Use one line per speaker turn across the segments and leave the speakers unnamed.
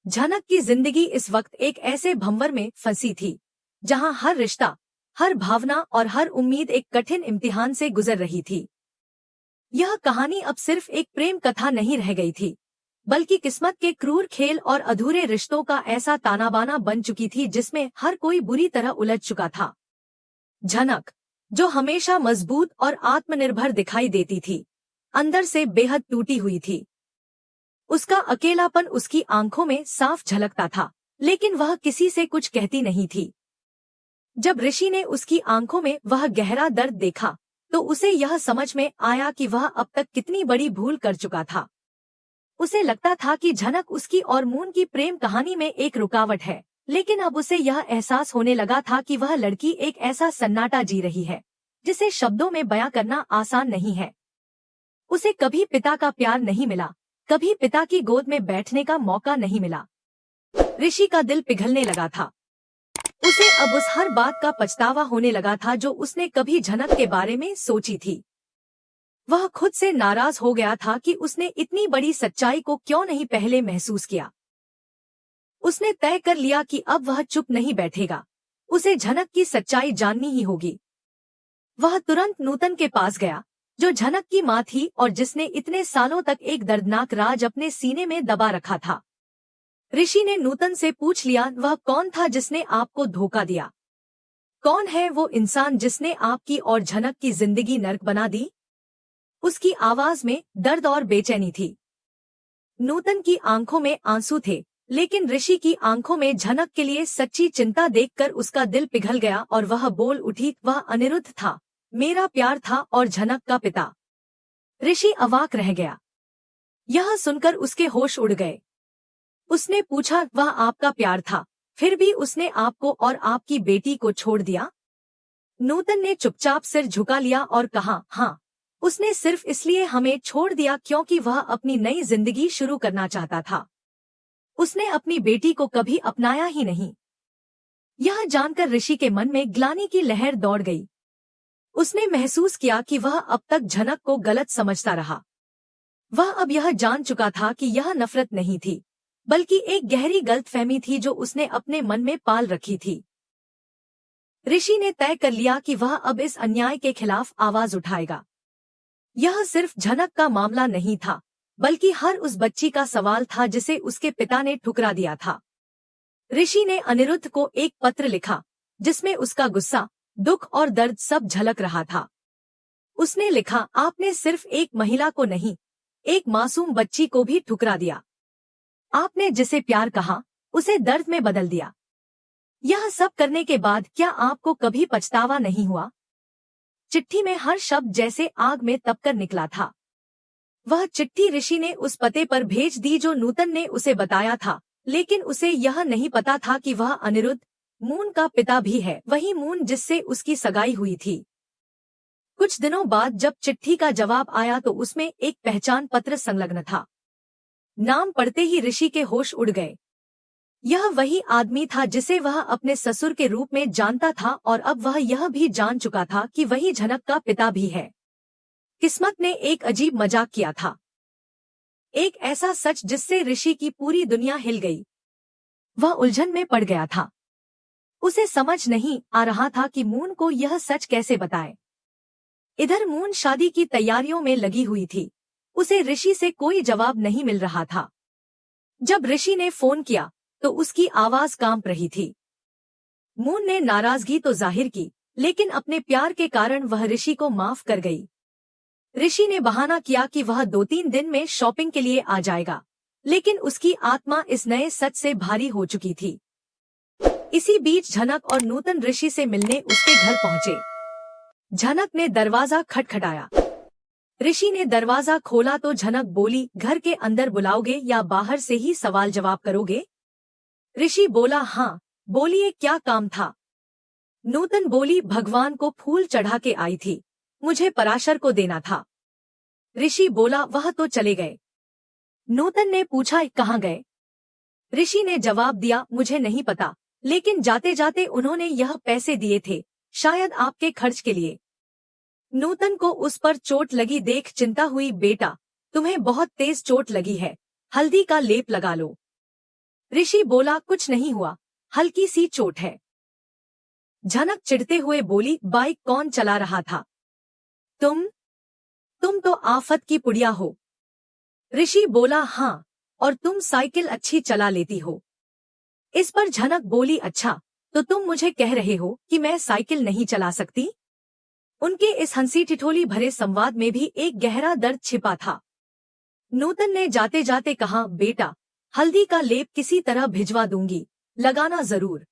झनक की जिंदगी इस वक्त एक ऐसे भंवर में फंसी थी जहां हर रिश्ता, हर भावना और हर उम्मीद एक कठिन इम्तिहान से गुजर रही थी। यह कहानी अब सिर्फ एक प्रेम कथा नहीं रह गई थी, बल्कि किस्मत के क्रूर खेल और अधूरे रिश्तों का ऐसा तानाबाना बन चुकी थी जिसमें हर कोई बुरी तरह उलझ चुका था। झनक, जो हमेशा मजबूत और आत्मनिर्भर दिखाई देती थी, अंदर से बेहद टूटी हुई थी। उसका अकेलापन उसकी आंखों में साफ झलकता था, लेकिन वह किसी से कुछ कहती नहीं थी। जब ऋषि ने उसकी आंखों में वह गहरा दर्द देखा, तो उसे यह समझ में आया कि वह अब तक कितनी बड़ी भूल कर चुका था। उसे लगता था कि झनक उसकी और मून की प्रेम कहानी में एक रुकावट है, लेकिन अब उसे यह एहसास होने लगा था कि वह लड़की एक ऐसा सन्नाटा जी रही है जिसे शब्दों में बयां करना आसान नहीं है। उसे कभी पिता का प्यार नहीं मिला, कभी पिता की गोद में बैठने का मौका नहीं मिला। ऋषि का दिल पिघलने लगा था। उसे अब उस हर बात का पछतावा होने लगा था जो उसने कभी झनक के बारे में सोची थी। वह खुद से नाराज हो गया था कि उसने इतनी बड़ी सच्चाई को क्यों नहीं पहले महसूस किया। उसने तय कर लिया कि अब वह चुप नहीं बैठेगा, उसे झनक की सच्चाई जाननी ही होगी। वह तुरंत नूतन के पास गया, जो झनक की माँ थी और जिसने इतने सालों तक एक दर्दनाक राज अपने सीने में दबा रखा था। ऋषि ने नूतन से पूछ लिया, वह कौन था जिसने आपको धोखा दिया? कौन है वो इंसान जिसने आपकी और झनक की जिंदगी नर्क बना दी? उसकी आवाज में दर्द और बेचैनी थी। नूतन की आंखों में आंसू थे, लेकिन ऋषि की आंखों में झनक के लिए सच्ची चिंता देखकर उसका दिल पिघल गया और वह बोल उठी, वह अनिरुद्ध था, मेरा प्यार था और झनक का पिता। ऋषि अवाक रह गया। यह सुनकर उसके होश उड़ गए। उसने पूछा, वह आपका प्यार था, फिर भी उसने आपको और आपकी बेटी को छोड़ दिया? नूतन ने चुपचाप सिर झुका लिया और कहा, हाँ, उसने सिर्फ इसलिए हमें छोड़ दिया क्योंकि वह अपनी नई जिंदगी शुरू करना चाहता था। उसने अपनी बेटी को कभी अपनाया ही नहीं। यह जानकर ऋषि के मन में ग्लानि की लहर दौड़ गई। उसने महसूस किया कि वह अब तक झनक को गलत समझता रहा। वह अब यह जान चुका था कि यह नफरत नहीं थी, बल्कि एक गहरी गलतफहमी थी जो उसने अपने मन में पाल रखी थी। ऋषि ने तय कर लिया कि वह अब इस अन्याय के खिलाफ आवाज उठाएगा। यह सिर्फ झनक का मामला नहीं था, बल्कि हर उस बच्ची का सवाल था जिसे उसके पिता ने ठुकरा दिया था। ऋषि ने अनिरुद्ध को एक पत्र लिखा, जिसमें उसका गुस्सा, दुख और दर्द सब झलक रहा था। उसने लिखा, आपने सिर्फ एक महिला को नहीं, एक मासूम बच्ची को भी ठुकरा दिया। आपने जिसे प्यार कहा, उसे दर्द में बदल दिया। यह सब करने के बाद क्या आपको कभी पछतावा नहीं हुआ? चिट्ठी में हर शब्द जैसे आग में तपकर निकला था। वह चिट्ठी ऋषि ने उस पते पर भेज दी जो नूतन ने उसे बताया था, लेकिन उसे यह नहीं पता था कि वह अनिरुद्ध, मून का पिता भी है, वही मून जिससे उसकी सगाई हुई थी। कुछ दिनों बाद जब चिट्ठी का जवाब आया तो उसमें एक पहचान पत्र संलग्न था। नाम पढ़ते ही ऋषि के होश उड़ गए। यह वही आदमी था जिसे वह अपने ससुर के रूप में जानता था और अब वह यह भी जान चुका था कि वही झनक का पिता भी है। किस्मत ने एक अजीब मजाक किया था। एक ऐसा सच जिससे ऋषि की पूरी दुनिया हिल गई। वह उलझन में पड़ गया था। उसे समझ नहीं आ रहा था कि मून को यह सच कैसे बताए। इधर मून शादी की तैयारियों में लगी हुई थी। उसे ऋषि से कोई जवाब नहीं मिल रहा था। जब ऋषि ने फोन किया तो उसकी आवाज कांप रही थी। मून ने नाराजगी तो जाहिर की, लेकिन अपने प्यार के कारण वह ऋषि को माफ कर गई। ऋषि ने बहाना किया कि वह 2-3 दिन में शॉपिंग के लिए आ जाएगा, लेकिन उसकी आत्मा इस नए सच से भारी हो चुकी थी। इसी बीच झनक और नूतन ऋषि से मिलने उसके घर पहुंचे। झनक ने दरवाजा खटखटाया। ऋषि ने दरवाजा खोला तो झनक बोली, घर के अंदर बुलाओगे या बाहर से ही सवाल जवाब करोगे? ऋषि बोला, हाँ, बोलिए, क्या काम था? नूतन बोली, भगवान को फूल चढ़ा के आई थी, मुझे पराशर को देना था। ऋषि बोला, वह तो चले गए। नूतन ने पूछा, कहाँ गए? ऋषि ने जवाब दिया, मुझे नहीं पता, लेकिन जाते जाते उन्होंने यह पैसे दिए थे, शायद आपके खर्च के लिए। नूतन को उस पर चोट लगी देख चिंता हुई, बेटा, तुम्हें बहुत तेज चोट लगी है, हल्दी का लेप लगा लो। ऋषि बोला, कुछ नहीं हुआ, हल्की सी चोट है। झनक चिढ़ते हुए बोली, बाइक कौन चला रहा था? तुम तो आफत की पुड़िया हो। ऋषि बोला, हाँ, और तुम साइकिल अच्छी चला लेती हो। इस पर झनक बोली, अच्छा, तो तुम मुझे कह रहे हो कि मैं साइकिल नहीं चला सकती? उनके इस हंसी ठिठोली भरे संवाद में भी एक गहरा दर्द छिपा था। नूतन ने जाते जाते कहा, बेटा, हल्दी का लेप किसी तरह भिजवा दूंगी, लगाना जरूर।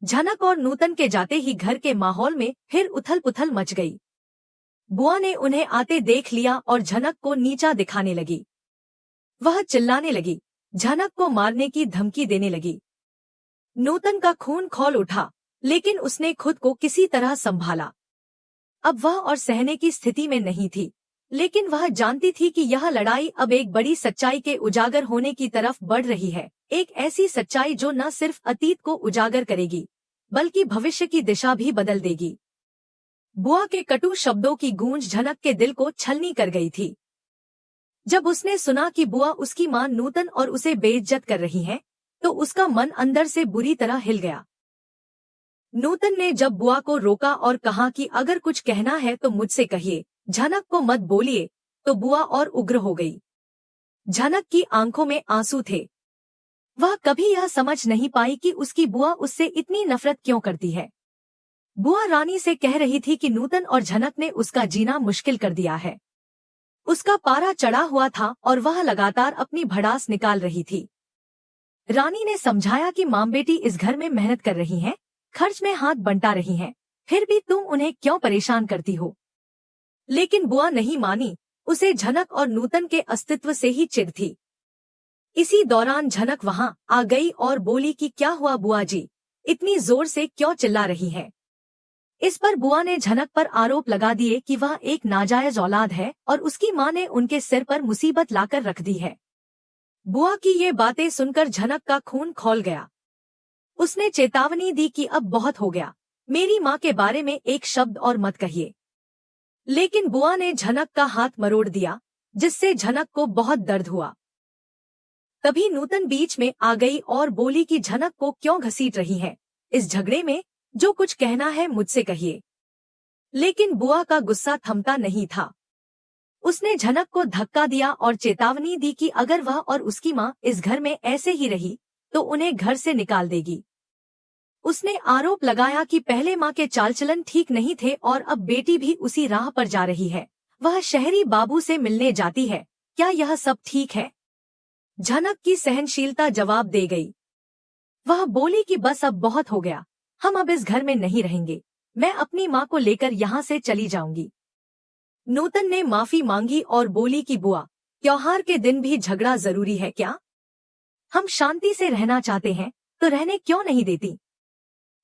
झनक और नूतन के जाते ही घर के माहौल में फिर उथल पुथल मच गई। बुआ ने उन्हें आते देख लिया और झनक को नीचा दिखाने लगी। वह चिल्लाने लगी, झनक को मारने की धमकी देने लगी। नूतन का खून खौल उठा, लेकिन उसने खुद को किसी तरह संभाला। अब वह और सहने की स्थिति में नहीं थी, लेकिन वह जानती थी कि यह लड़ाई अब एक बड़ी सच्चाई के उजागर होने की तरफ बढ़ रही है, एक ऐसी सच्चाई जो न सिर्फ अतीत को उजागर करेगी, बल्कि भविष्य की दिशा भी बदल देगी। बुआ के कटु शब्दों की गूंज झनक के दिल को छलनी कर गई थी। जब उसने सुना कि बुआ उसकी मां नूतन और उसे बेइज्जत कर रही है, तो उसका मन अंदर से बुरी तरह हिल गया। नूतन ने जब बुआ को रोका और कहा कि अगर कुछ कहना है तो मुझसे कहिए, झनक को मत बोलिए, तो बुआ और उग्र हो गई। झनक की आंखों में आंसू थे। वह कभी यह समझ नहीं पाई कि उसकी बुआ उससे इतनी नफरत क्यों करती है। बुआ रानी से कह रही थी कि नूतन और झनक ने उसका जीना मुश्किल कर दिया है। उसका पारा चढ़ा हुआ था और वह लगातार अपनी भड़ास निकाल रही थी। रानी ने समझाया कि मां बेटी इस घर में मेहनत कर रही हैं, खर्च में हाथ बंटा रही हैं, फिर भी तुम उन्हें क्यों परेशान करती हो। लेकिन बुआ नहीं मानी, उसे झनक और नूतन के अस्तित्व से ही चिढ़ थी। इसी दौरान झनक वहां आ गई और बोली कि क्या हुआ बुआ जी, इतनी जोर से क्यों चिल्ला रही है। इस पर बुआ ने झनक पर आरोप लगा दिए कि वह एक नाजायज औलाद है और उसकी मां ने उनके सिर पर मुसीबत लाकर रख दी है। बुआ की ये बातें सुनकर झनक का खून खौल गया। उसने चेतावनी दी कि अब बहुत हो गया, मेरी मां के बारे में एक शब्द और मत कहिए। लेकिन बुआ ने झनक का हाथ मरोड़ दिया, जिससे झनक को बहुत दर्द हुआ। तभी नूतन बीच में आ गई और बोली कि झनक को क्यों घसीट रही है, इस झगड़े में जो कुछ कहना है मुझसे कहिए। लेकिन बुआ का गुस्सा थमता नहीं था। उसने झनक को धक्का दिया और चेतावनी दी कि अगर वह और उसकी मां इस घर में ऐसे ही रही तो उन्हें घर से निकाल देगी। उसने आरोप लगाया कि पहले मां के चालचलन ठीक नहीं थे और अब बेटी भी उसी राह पर जा रही है। वह शहरी बाबू से मिलने जाती है, क्या यह सब ठीक है? झनक की सहनशीलता जवाब दे गई। वह बोली कि बस अब बहुत हो गया, हम अब इस घर में नहीं रहेंगे, मैं अपनी मां को लेकर यहाँ से चली जाऊंगी। नूतन ने माफी मांगी और बोली कि बुआ, त्योहार के दिन भी झगड़ा जरूरी है क्या? हम शांति से रहना चाहते हैं तो रहने क्यों नहीं देती?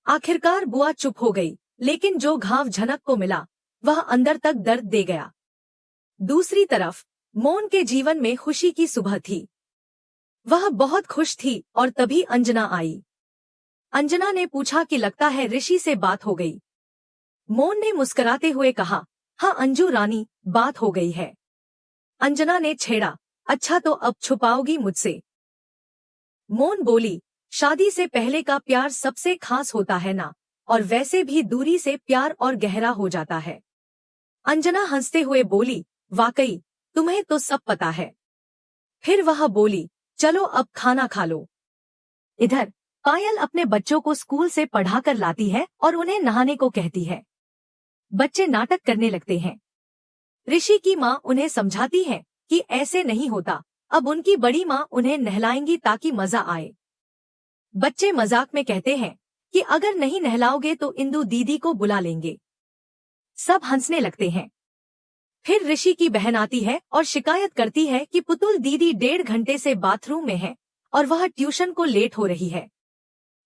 आखिरकार बुआ चुप हो गई, लेकिन जो घाव झनक को मिला वह अंदर तक दर्द दे गया। दूसरी तरफ मोन के जीवन में खुशी की सुबह थी। वह बहुत खुश थी और तभी अंजना आई। अंजना ने पूछा कि लगता है ऋषि से बात हो गई। मोन ने मुस्कुराते हुए कहा, हाँ अंजू रानी, बात हो गई है। अंजना ने छेड़ा, अच्छा तो अब छुपाओगी मुझसे? मोन बोली, शादी से पहले का प्यार सबसे खास होता है ना, और वैसे भी दूरी से प्यार और गहरा हो जाता है। अंजना हंसते हुए बोली, वाकई तुम्हें तो सब पता है। फिर वह बोली, चलो अब खाना खा लो। इधर पायल अपने बच्चों को स्कूल से पढ़ाकर लाती है और उन्हें नहाने को कहती है। बच्चे नाटक करने लगते हैं। ऋषि की माँ उन्हें समझाती है कि ऐसे नहीं होता, अब उनकी बड़ी माँ उन्हें नहलाएंगी ताकि मजा आए। बच्चे मजाक में कहते हैं कि अगर नहीं नहलाओगे तो इंदु दीदी को बुला लेंगे। सब हंसने लगते हैं। फिर ऋषि की बहन आती है और शिकायत करती है कि पुतुल दीदी 1.5 घंटे से बाथरूम में है और वह ट्यूशन को लेट हो रही है।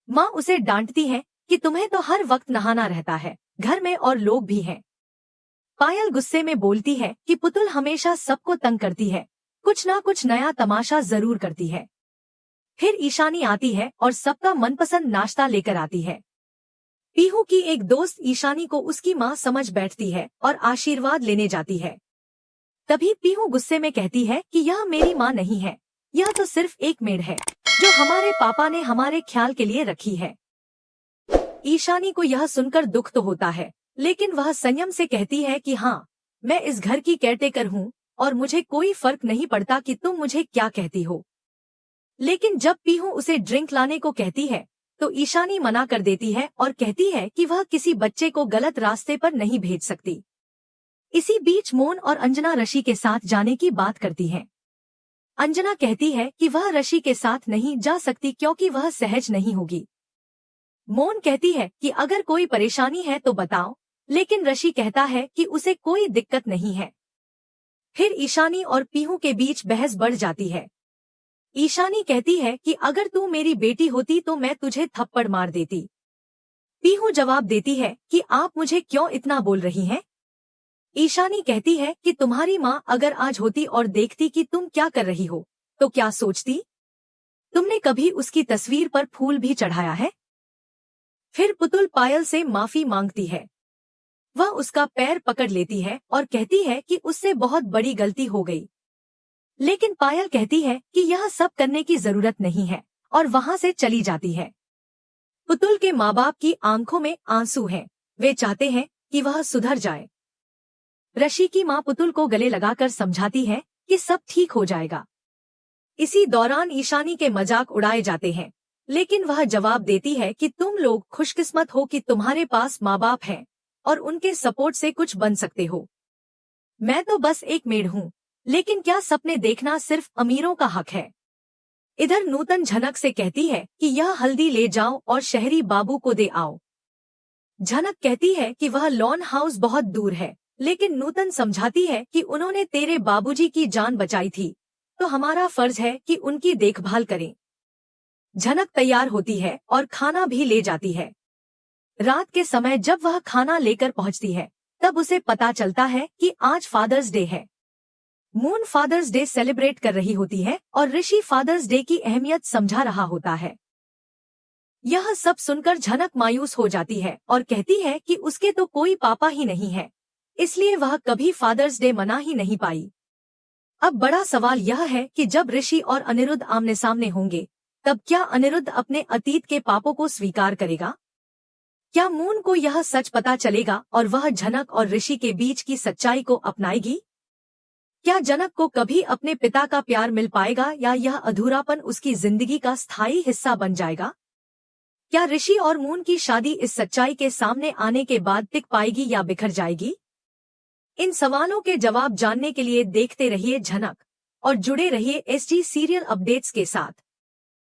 माँ उसे डांटती है कि तुम्हें तो हर वक्त नहाना रहता है, घर में और लोग भी हैं। पायल गुस्से में बोलती है कि पुतुल हमेशा सबको तंग करती है, कुछ ना कुछ नया तमाशा जरूर करती है। फिर ईशानी आती है और सबका मनपसंद नाश्ता लेकर आती है। पीहू की एक दोस्त ईशानी को उसकी माँ समझ बैठती है और आशीर्वाद लेने जाती है। तभी पीहू गुस्से में कहती है कि यह मेरी माँ नहीं है, यह तो सिर्फ एक मेड है। जो हमारे पापा ने हमारे ख्याल के लिए रखी है। ईशानी को यह सुनकर दुख तो होता है, लेकिन वह संयम से कहती है कि हाँ, मैं इस घर की केयरटेकर हूँ और मुझे कोई फर्क नहीं पड़ता कि तुम मुझे क्या कहती हो। लेकिन जब पीहू उसे ड्रिंक लाने को कहती है तो ईशानी मना कर देती है और कहती है कि वह किसी बच्चे को गलत रास्ते पर नहीं भेज सकती। इसी बीच मोन और अंजना ऋषि के साथ जाने की बात करती हैं। अंजना कहती है कि वह ऋषि के साथ नहीं जा सकती क्योंकि वह सहज नहीं होगी। मोन कहती है कि अगर कोई परेशानी है तो बताओ, लेकिन ऋषि कहता है कि उसे कोई दिक्कत नहीं है। फिर ईशानी और पीहू के बीच बहस बढ़ जाती है। ईशानी कहती है कि अगर तू मेरी बेटी होती तो मैं तुझे थप्पड़ मार देती। पीहू जवाब देती है कि आप मुझे क्यों इतना बोल रही हैं? ईशानी कहती है कि तुम्हारी माँ अगर आज होती और देखती कि तुम क्या कर रही हो तो क्या सोचती? तुमने कभी उसकी तस्वीर पर फूल भी चढ़ाया है? फिर पुतुल पायल से माफी मांगती है। वह उसका पैर पकड़ लेती है और कहती है कि उससे बहुत बड़ी गलती हो गई। लेकिन पायल कहती है कि यह सब करने की जरूरत नहीं है और वहां से चली जाती है। पुतुल के माँ बाप की आंखों में आंसू हैं। वे चाहते हैं कि वह सुधर जाए। ऋषि की माँ पुतुल को गले लगाकर समझाती है कि सब ठीक हो जाएगा। इसी दौरान ईशानी के मजाक उड़ाए जाते हैं, लेकिन वह जवाब देती है कि तुम लोग खुशकिस्मत हो कि तुम्हारे पास माँ बाप हैं और उनके सपोर्ट से कुछ बन सकते हो। मैं तो बस एक मेड हूँ, लेकिन क्या सपने देखना सिर्फ अमीरों का हक है? इधर नूतन झनक से कहती है कि यह हल्दी ले जाओ और शहरी बाबू को दे आओ। झनक कहती है कि वह लॉन हाउस बहुत दूर है, लेकिन नूतन समझाती है कि उन्होंने तेरे बाबूजी की जान बचाई थी, तो हमारा फर्ज है कि उनकी देखभाल करें। झनक तैयार होती है और खाना भी ले जाती है। रात के समय जब वह खाना लेकर पहुंचती है, तब उसे पता चलता है कि आज फादर्स डे है। मून फादर्स डे सेलिब्रेट कर रही होती है और ऋषि फादर्स डे की अहमियत समझा रहा होता है। यह सब सुनकर झनक मायूस हो जाती है और कहती है कि उसके तो कोई पापा ही नहीं है, इसलिए वह कभी फादर्स डे मना ही नहीं पाई। अब बड़ा सवाल यह है कि जब ऋषि और अनिरुद्ध आमने सामने होंगे, तब क्या अनिरुद्ध अपने अतीत के पापों को स्वीकार करेगा? क्या मून को यह सच पता चलेगा और वह झनक और ऋषि के बीच की सच्चाई को अपनाएगी? क्या जनक को कभी अपने पिता का प्यार मिल पाएगा या यह अधूरापन उसकी जिंदगी का स्थायी हिस्सा बन जाएगा? क्या ऋषि और मून की शादी इस सच्चाई के सामने आने के बाद टिक पाएगी या बिखर जाएगी? इन सवालों के जवाब जानने के लिए देखते रहिए झनक और जुड़े रहिए एसटी सीरियल अपडेट्स के साथ।